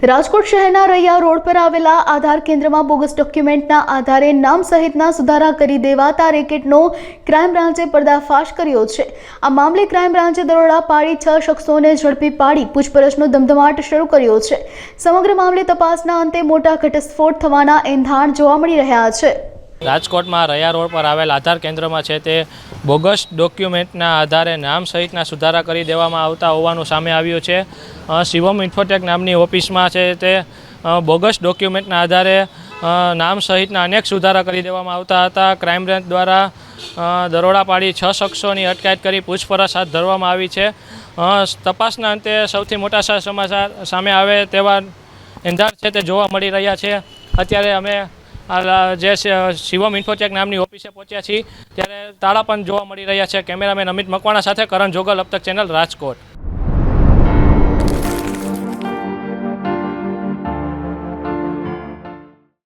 રાજકોટ શહેરના રૈયા રોડ પર આવેલા આધાર કેન્દ્રમાં બોગસ ડોક્યુમેન્ટના આધારે નામ સહિતના સુધારા કરી દેવાતા રેકેટનો ક્રાઇમ બ્રાન્ચે પર્દાફાશ કર્યો છે। આ મામલે ક્રાઇમ બ્રાન્ચે દરોડા પાડી 6 શખ્સોને ઝડપી પાડી પૂછપરછનો ધમધમાટ શરૂ કર્યો છે। સમગ્ર મામલે તપાસના અંતે મોટા ઘટસ્ફોટ થવાના એંધાણ જોવા મળી રહ્યા છે। રાજકોટમાં રૈયા રોડ પર આવેલ આધાર કેન્દ્રમાં છે તે બોગસ ડોક્યુમેન્ટના આધારે નામ સહિતના સુધારા કરી દેવામાં આવતા હોવાનું સામે આવ્યું છે। શિવમ ઇન્ફોટેક નામની ઓફિસમાં છે તે બોગસ ડોક્યુમેન્ટના આધારે નામ સહિતના અનેક સુધારા કરી દેવામાં આવતા હતા। ક્રાઇમ બ્રાન્ચ દ્વારા દરોડા પાડી 6 શખ્સોની અટકાયત કરી પૂછપરછ હાથ ધરવામાં આવી છે। તપાસના અંતે સૌથી મોટા સમાચાર સામે આવે તેવા એંધાણ છે તે જોવા મળી રહ્યા છે। અત્યારે અમે જે શિવમ ઇન્ફોટેક નામની ઓફિસે પહોંચ્યા છીએ ત્યારે તાળા પણ જોવા મળી રહ્યા છે। કેમેરામેન અમિત મકવાણા સાથે કરણ જોગલ, અબ તક ચેનલ, રાજકોટ।